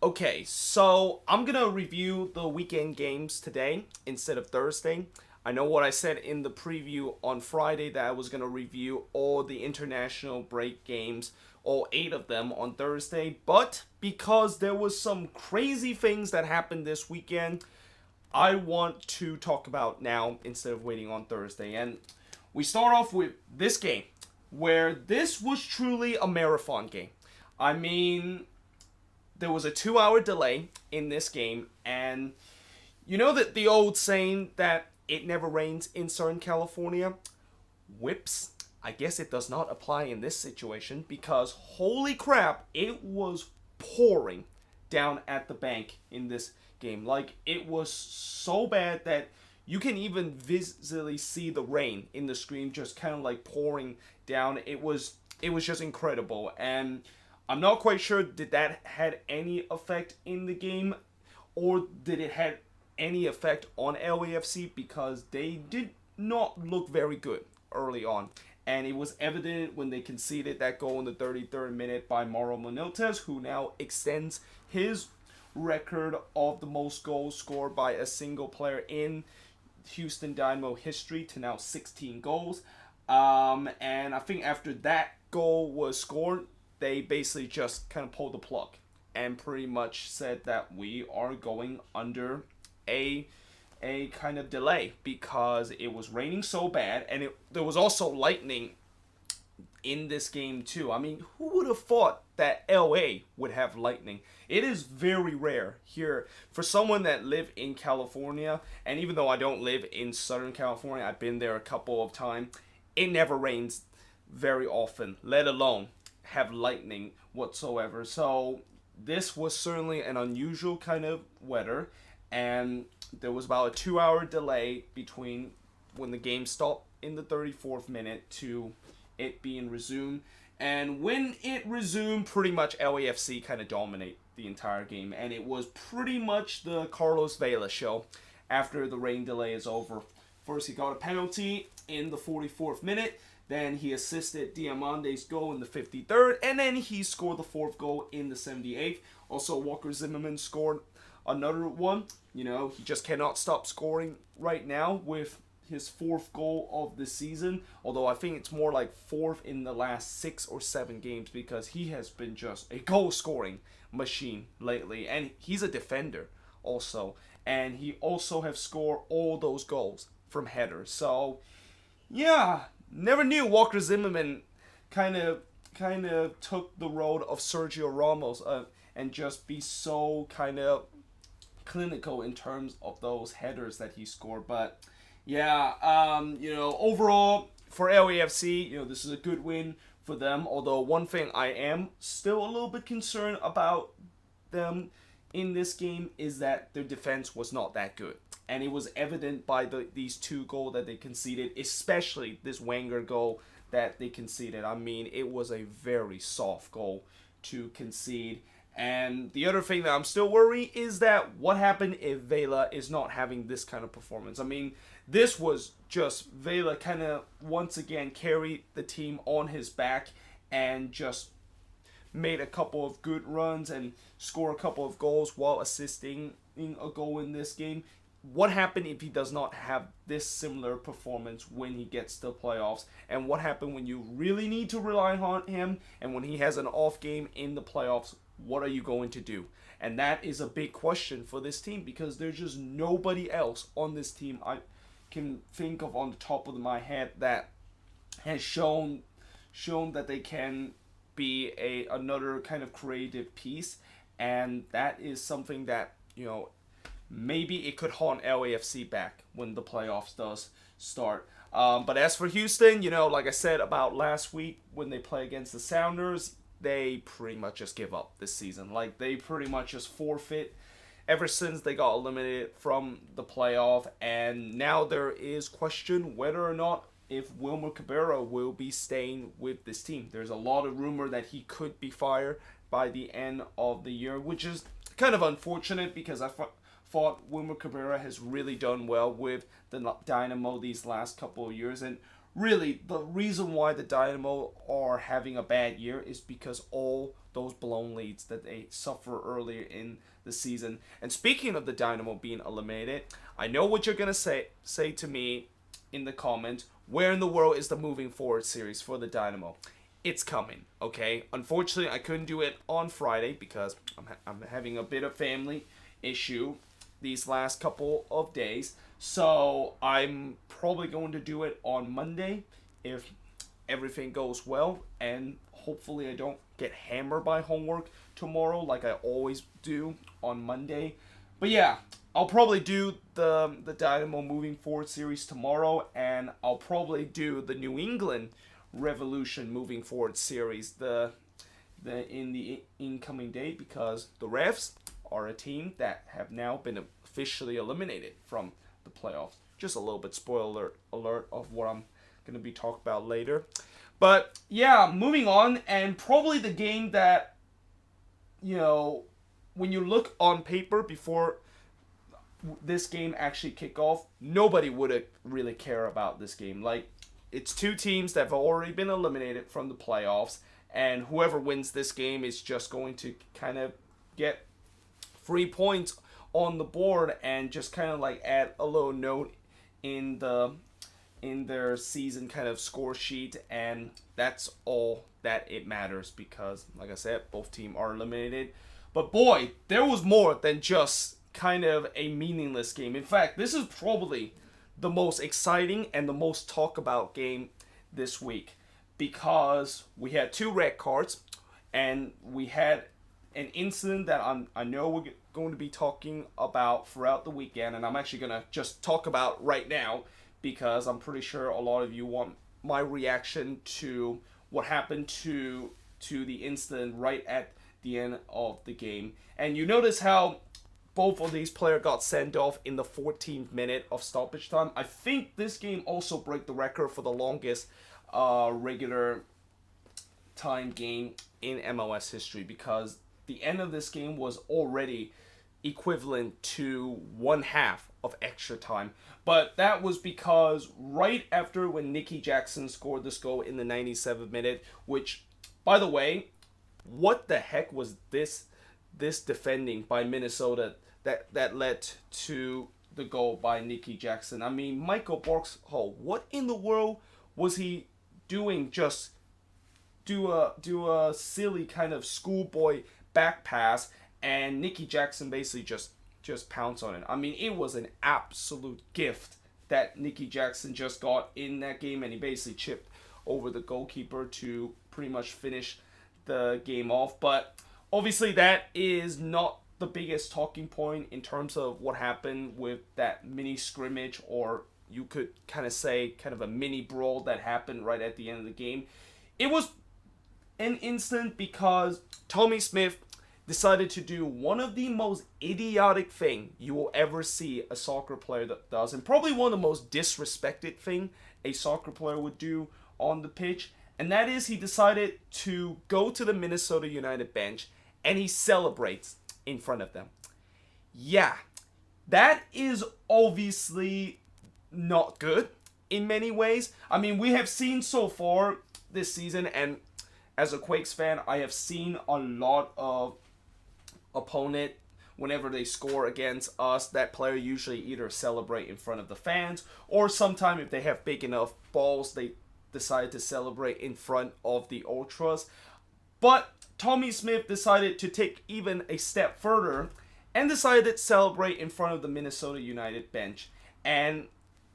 Okay, so I'm gonna review the weekend games today instead of Thursday. I know what I said in the preview on Friday that I was gonna review all the international break games, all 8 of them on Thursday, but because there was some crazy things that happened this weekend, I want to talk about now instead of waiting on Thursday. And we start off with this game, where this was truly a marathon game. I mean, there was a 2 hour delay in this game, and you know that the old saying that it never rains in Southern California? Whips. I guess it does not apply in this situation because holy crap, it was pouring down at the bank in this game. Like, it was so bad that you can even visibly see the rain in the screen just kind of like pouring down. It was just incredible, and I'm not quite sure did that had any effect in the game, or did it had any effect on LAFC because they did not look very good early on. And it was evident when they conceded that goal in the 33rd minute by Mauro Menezes, who now extends his record of the most goals scored by a single player in Houston Dynamo history to now 16 goals. And I think after that goal was scored, they basically just kind of pulled the plug and pretty much said that we are going under a kind of delay because it was raining so bad, and there was also lightning in this game too. I mean, who would have thought that LA would have lightning? It is very rare here for someone that live in California, and even though I don't live in Southern California, I've been there a couple of times. It never rains very often, let alone have lightning whatsoever. So this was certainly an unusual kind of weather, and there was about a 2 hour delay between when the game stopped in the 34th minute to it being resumed. And when it resumed, pretty much LAFC kind of dominate the entire game, and it was pretty much the Carlos Vela show after the rain delay is over. First, he got a penalty in the 44th minute. Then he assisted Diamante's goal in the 53rd, and then he scored the 4th goal in the 78th. Also, Walker Zimmerman scored another one. You know, he just cannot stop scoring right now with his 4th goal of the season. Although I think it's more like 4th in the last 6 or 7 games because he has been just a goal-scoring machine lately. And he's a defender also. And he also have scored all those goals from headers. So, yeah, never knew Walker Zimmerman kind of took the road of Sergio Ramos and just be so kind of clinical in terms of those headers that he scored. But yeah, overall for LAFC, this is a good win for them. Although one thing I am still a little bit concerned about them in this game is that their defense was not that good. And it was evident by these 2 goals that they conceded, especially this Wenger goal that they conceded. I mean, it was a very soft goal to concede. And the other thing that I'm still worried is that what happened if Vela is not having this kind of performance. I mean, this was just Vela kind of once again carried the team on his back and just made a couple of good runs and score a couple of goals while assisting in a goal in this game. What happened if he does not have this similar performance when he gets to the playoffs? And what happened when you really need to rely on him and when he has an off game in the playoffs? What are you going to do? And that is a big question for this team because there's just nobody else on this team I can think of on the top of my head that has shown that they can be another kind of creative piece. And that is something that, maybe it could haunt LAFC back when the playoffs does start. But as for Houston, like I said about last week when they play against the Sounders, they pretty much just give up this season. Like, they pretty much just forfeit ever since they got eliminated from the playoff. And now there is question whether or not if Wilmer Cabrera will be staying with this team. There's a lot of rumor that he could be fired by the end of the year, which is kind of unfortunate because I thought Wilmer Cabrera has really done well with the Dynamo these last couple of years. And really, the reason why the Dynamo are having a bad year is because all those blown leads that they suffer earlier in the season. And speaking of the Dynamo being eliminated, I know what you're gonna say to me in the comment. Where in the world is the moving forward series for the Dynamo? It's coming, okay? Unfortunately, I couldn't do it on Friday because I'm having a bit of family issue these last couple of days. So I'm probably going to do it on Monday if everything goes well, and hopefully I don't get hammered by homework tomorrow like I always do on Monday. But yeah, I'll probably do the Dynamo moving forward series tomorrow, and I'll probably do the New England Revolution moving forward series in the incoming day, because the Revs are a team that have now been officially eliminated from the playoffs. Just a little bit spoiler alert of what I'm going to be talking about later. But yeah, moving on, and probably the game that, you know, when you look on paper before this game actually kick off, nobody would really care about this game. Like, it's two teams that have already been eliminated from the playoffs, and whoever wins this game is just going to kind of get 3 points on the board and just kind of like add a little note in their season kind of score sheet, and that's all that it matters because, like I said, both teams are eliminated. But boy, there was more than just kind of a meaningless game. In fact, this is probably the most exciting and the most talk about game this week, because we had 2 red cards and we had an incident that I know we're going to be talking about throughout the weekend, and I'm actually going to just talk about right now because I'm pretty sure a lot of you want my reaction to what happened to the incident right at the end of the game. And you notice how both of these players got sent off in the 14th minute of stoppage time. I think this game also broke the record for the longest regular time game in MLS history, because the end of this game was already equivalent to 1/2 of extra time. But that was because right after when Nicky Jackson scored this goal in the 97th minute, which, by the way, what the heck was this defending by Minnesota that led to the goal by Nicky Jackson? I mean, Michael Borkshall, what in the world was he doing? Just do a silly kind of schoolboy back pass, and Nicky Jackson basically just pounced on it. I mean, it was an absolute gift that Nicky Jackson just got in that game, and he basically chipped over the goalkeeper to pretty much finish the game off. But obviously that is not the biggest talking point in terms of what happened with that mini scrimmage, or you could kind of say kind of a mini brawl that happened right at the end of the game. It was an incident because Tommy Smith decided to do one of the most idiotic thing you will ever see a soccer player that does, and probably one of the most disrespected thing a soccer player would do on the pitch, and that is he decided to go to the Minnesota United bench and he celebrates in front of them. Yeah, that is obviously not good in many ways. I mean, we have seen so far this season, and as a Quakes fan, I have seen a lot of opponent, whenever they score against us, that player usually either celebrate in front of the fans, or sometime if they have big enough balls, they decide to celebrate in front of the ultras. But Tommy Smith decided to take even a step further and decided to celebrate in front of the Minnesota United bench. And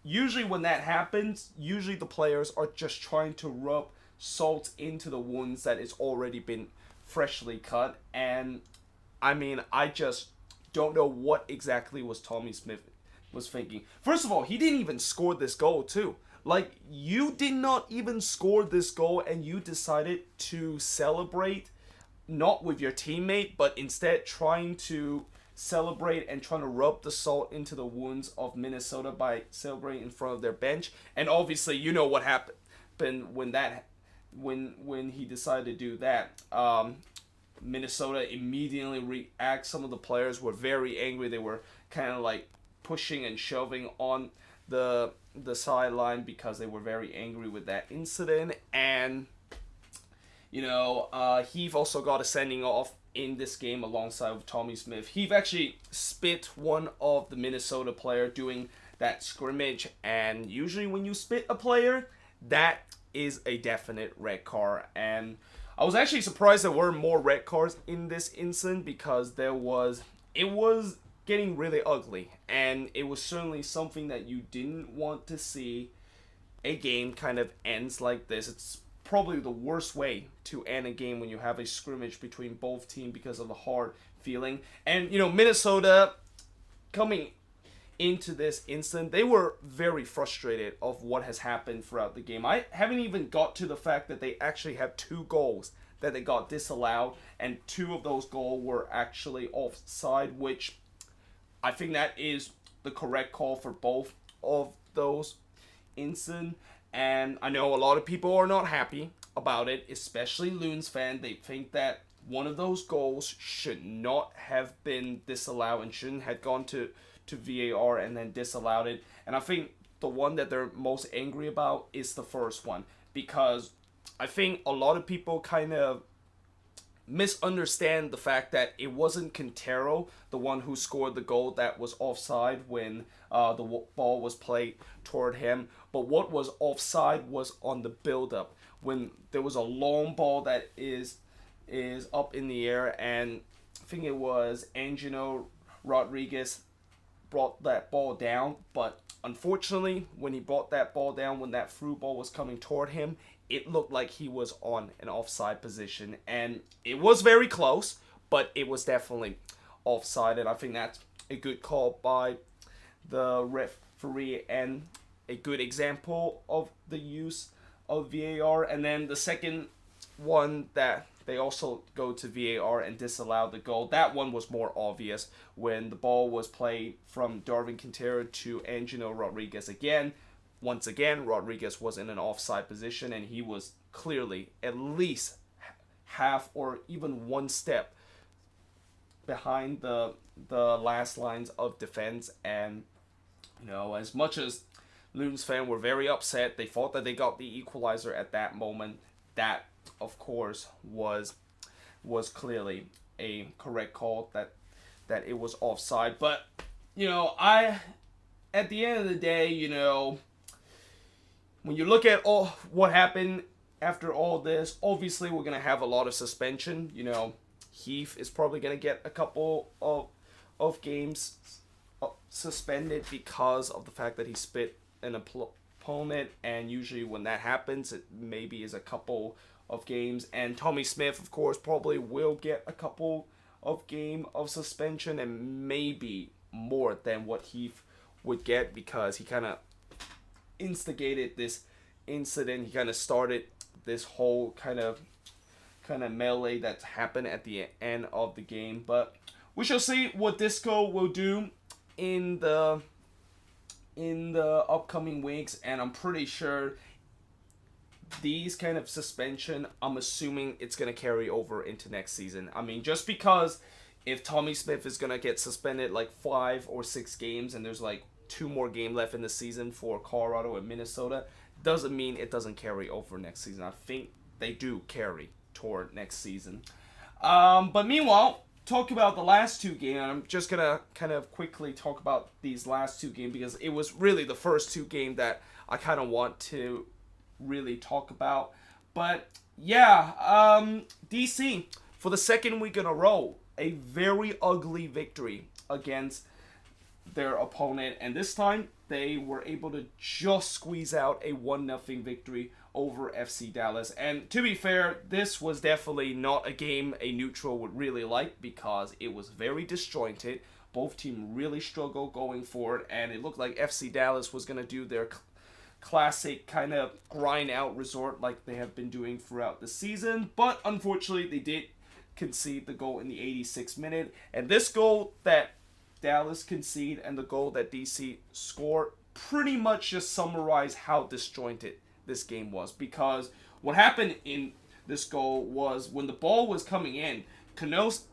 usually when that happens, usually the players are just trying to rub salt into the wounds that it's already been freshly cut. And I mean, I just don't know what exactly was Tommy Smith was thinking. First of all, he didn't even score this goal too. Like, you did not even score this goal and you decided to celebrate not with your teammate, but instead trying to celebrate and trying to rub the salt into the wounds of Minnesota by celebrating in front of their bench. And obviously, you know what happened when he decided to do that. Minnesota immediately reacts. Some of the players were very angry. They were kind of like pushing and shoving on the sideline because they were very angry with that incident. And Heath also got a sending off in this game alongside with Tommy Smith. Heath actually spit one of the Minnesota player doing that scrimmage, and usually when you spit a player, that is a definite red card. And I was actually surprised there were more red cards in this incident because it was getting really ugly, and it was certainly something that you didn't want to see. A game kind of ends like this. It's probably the worst way to end a game when you have a scrimmage between both teams because of the hard feeling. And Minnesota coming into this incident, they were very frustrated of what has happened throughout the game. I haven't even got to the fact that they actually have 2 goals that they got disallowed, and 2 of those goals were actually offside, which I think that is the correct call for both of those incidents. And I know a lot of people are not happy about it, especially Loons fan. They think that one of those goals should not have been disallowed and shouldn't have gone to VAR and then disallowed it. And I think the one that they're most angry about is the first one, because I think a lot of people kind of misunderstand the fact that it wasn't Quintero, the one who scored the goal, that was offside when the ball was played toward him. But what was offside was on the build-up, when there was a long ball that is up in the air, and I think it was Angelo Rodriguez brought that ball down. But unfortunately, when he brought that ball down, when that through ball was coming toward him, it looked like he was on an offside position, and it was very close, but it was definitely offside. And I think that's a good call by the referee and a good example of the use of VAR. And then the second one that they also go to VAR and disallow the goal, that one was more obvious when the ball was played from Darwin Quintero to Angelo Rodriguez again. Once again, Rodriguez was in an offside position, and he was clearly at least half or even one step behind the last lines of defense. And as much as Loons fans were very upset, they thought that they got the equalizer at that moment. That, of course, was clearly a correct call, that it was offside. But at the end of the day, when you look at all what happened after all this, obviously we're going to have a lot of suspension. Heath is probably going to get a couple of games suspended because of the fact that he spit an opponent, and usually when that happens, it maybe is a couple of games. And Tommy Smith, of course, probably will get a couple of game of suspension, and maybe more than what Heath would get, because he kind of instigated this incident. He kind of started this whole kind of melee that happened at the end of the game. But we shall see what Disco will do in the upcoming weeks, and I'm pretty sure these kind of suspension, I'm assuming it's going to carry over into next season. I mean, just because if Tommy Smith is going to get suspended like 5 or 6 games, and there's like 2 more games left in the season for Colorado and Minnesota, doesn't mean it doesn't carry over next season. I think they do carry toward next season. But meanwhile, talk about the last 2 games. I'm just going to kind of quickly talk about these last 2 games, because it was really the first 2 games that I kind of want to really talk about. But yeah, DC, for the second week in a row, a very ugly victory against their opponent, and this time they were able to just squeeze out a 1-0 victory over FC Dallas. And to be fair, this was definitely not a game a neutral would really like, because it was very disjointed. Both teams really struggled going forward, and it looked like FC Dallas was going to do their classic kind of grind out resort like they have been doing throughout the season. But unfortunately, they did concede the goal in the 86th minute, and this goal that Dallas concede and the goal that DC scored pretty much just summarize how disjointed this game was. Because what happened in this goal was, when the ball was coming in, Canoes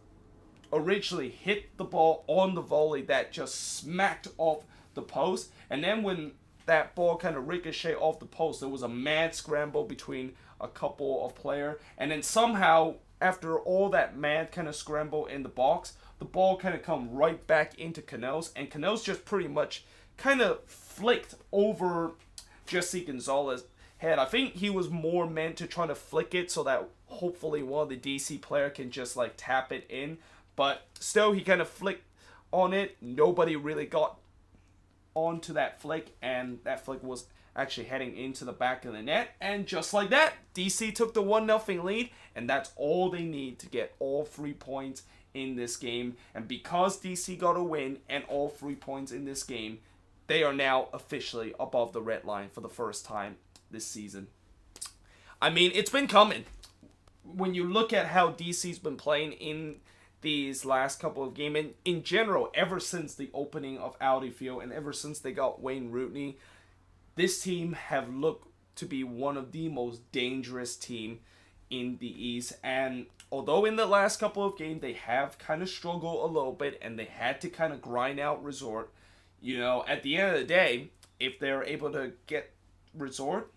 originally hit the ball on the volley that just smacked off the post, and then when that ball kind of ricocheted off the post. There was a mad scramble between a couple of players, and then somehow after all that mad kind of scramble in the box, the ball kind of come right back into Canoes, and Canoes just pretty much kind of flicked over Jesse Gonzalez's head. I think he was more meant to try to flick it so that hopefully one of the DC player can just like tap it in, but still he kind of flicked on it. Nobody really got onto that flick, and that flick was actually heading into the back of the net, and just like that, DC took the 1-0 lead, and that's all they need to get all 3 points in this game. And because DC got a win and all 3 points in this game, they are now officially above the red line for the first time this season. I mean, it's been coming. When you look at how DC's been playing in these last couple of games, and in general, ever since the opening of Audi Field and ever since they got Wayne Rooney, this team have looked to be one of the most dangerous team in the East. And although in the last couple of games they have kind of struggled a little bit and they had to kind of grind out Resort, you know, at the end of the day, if they're able to get Resort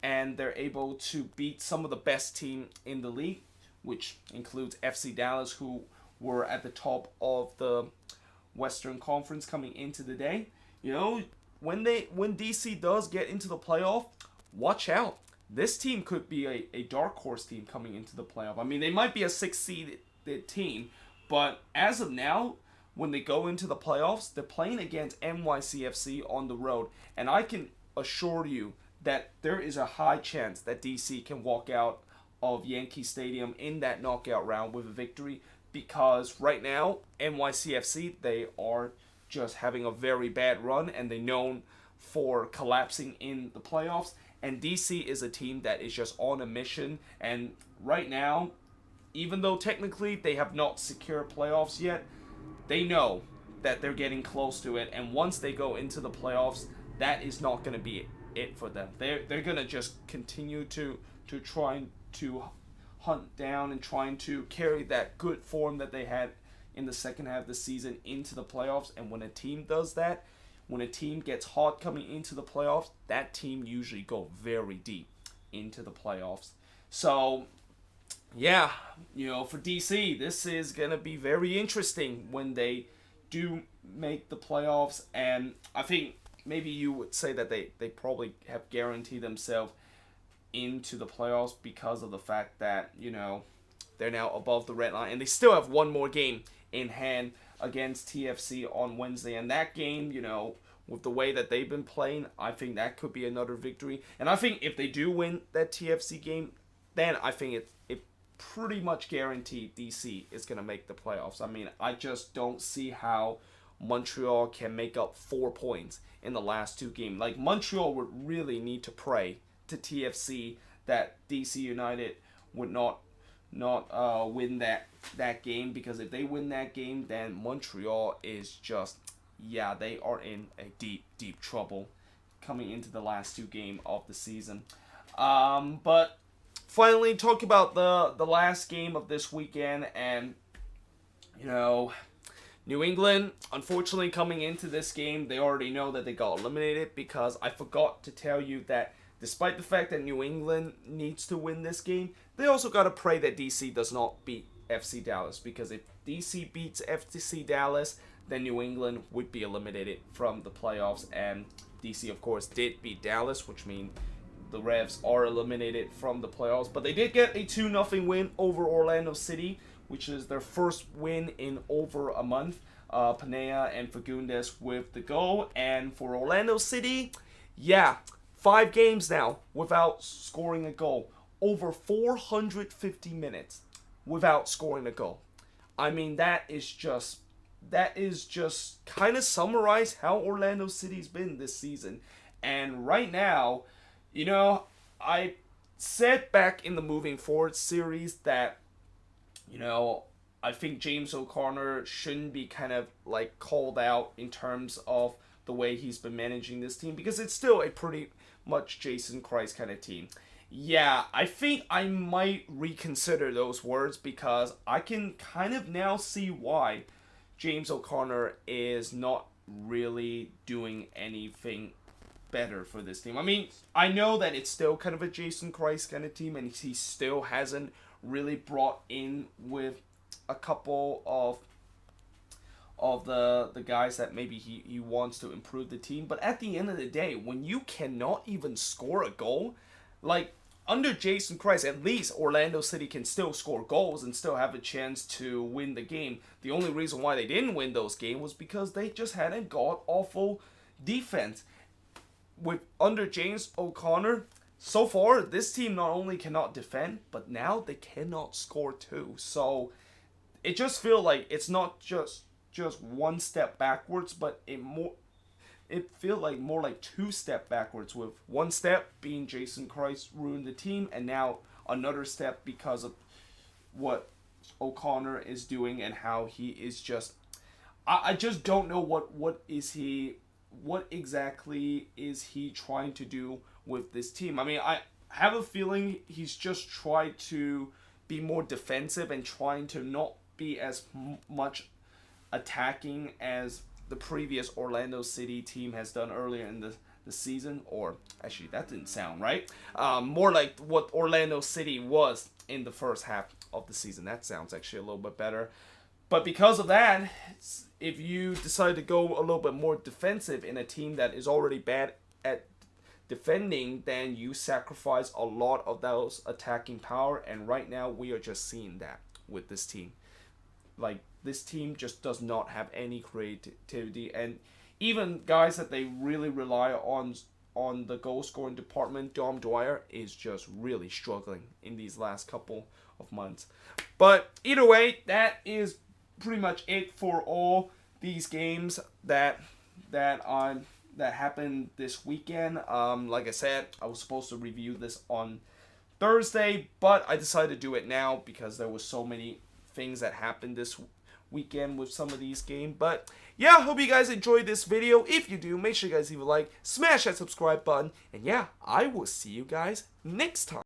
and they're able to beat some of the best team in the league, which includes FC Dallas, who were at the top of the Western Conference coming into the day, you know, when DC does get into the playoff, watch out. This team could be a dark horse team coming into the playoff. I mean, they might be a 6-seeded team, but as of now, when they go into the playoffs, they're playing against NYCFC on the road, and I can assure you that there is a high chance that DC can walk out of Yankee Stadium in that knockout round with a victory, because right now, NYCFC, they are just having a very bad run, and they're known for collapsing in the playoffs. And DC is a team that is just on a mission, and right now, even though technically they have not secured playoffs yet, they know that they're getting close to it, and once they go into the playoffs, that is not going to be it for them. They're going to just continue to try to hunt down and trying to carry that good form that they had in the second half of the season into the playoffs. And when a team does that, when a team gets hot coming into the playoffs, that team usually go very deep into the playoffs. So, yeah, you know, for DC, this is going to be very interesting when they do make the playoffs. And I think maybe you would say that they probably have guaranteed themselves into the playoffs because of the fact that, you know, they're now above the red line, and they still have one more game in hand against TFC on Wednesday. And that game, you know, with the way that they've been playing, I think that could be another victory. And I think if they do win that TFC game, then I think it pretty much guaranteed DC is going to make the playoffs. I mean, I just don't see how Montreal can make up 4 points in the last 2 games. Like, Montreal would really need to pray to TFC that DC United would not win that game, because if they win that game, then Montreal is just, yeah, they are in a deep trouble coming into the last 2 games of the season. But finally, talk about the last game of this weekend, and, you know, New England, unfortunately, coming into this game, they already know that they got eliminated, because I forgot to tell you that despite the fact that New England needs to win this game, they also got to pray that DC does not beat FC Dallas, because if DC beats FC Dallas, then New England would be eliminated from the playoffs. And DC, of course, did beat Dallas, which means the Revs are eliminated from the playoffs. But they did get a 2-0 win over Orlando City, which is their first win in over a month. Panea and Fagundes with the goal. And for Orlando City, yeah, 5 games now without scoring a goal. Over 450 minutes without scoring a goal. I mean, that is just kind of summarize how Orlando City's been this season. And right now, you know, I said back in the Moving Forward series that, you know, I think James O'Connor shouldn't be kind of like called out in terms of the way he's been managing this team, because it's still a pretty much Jason Christ kind of team. Yeah, I think I might reconsider those words, because I can kind of now see why James O'Connor is not really doing anything better for this team. I mean, I know that it's still kind of a Jason Kreis kind of team, and he still hasn't really brought in with a couple of the guys that maybe he wants to improve the team. But at the end of the day, when you cannot even score a goal, like under Jason Kreis, at least Orlando City can still score goals and still have a chance to win the game. The only reason why they didn't win those games was because they just had a god-awful defense. With under James O'Connor, so far, this team not only cannot defend, but now they cannot score too. So it just feels like it's not just one step backwards, but it feels like more like 2 step backwards, with one step being Jason Kreis ruined the team, and now another step because of what O'Connor is doing and how he is just... I just don't know what exactly is he trying to do with this team. I mean, I have a feeling he's just tried to be more defensive and trying to not be as much attacking as the previous Orlando City team has done earlier in the season. Or actually, that didn't sound right. More like what Orlando City was in the first half of the season. That sounds actually a little bit better. But because of that, if you decide to go a little bit more defensive in a team that is already bad at defending, then you sacrifice a lot of those attacking power. And right now, we are just seeing that with this team. Like, this team just does not have any creativity, and even guys that they really rely on the goal scoring department, Dom Dwyer, is just really struggling in these last couple of months. But either way, that is pretty much it for all these games that happened this weekend. Like I said, I was supposed to review this on Thursday, but I decided to do it now because there was so many things that happened this weekend with some of these games. But yeah, hope you guys enjoyed this video. If you do, make sure you guys leave a like, smash that subscribe button, and yeah, I will see you guys next time.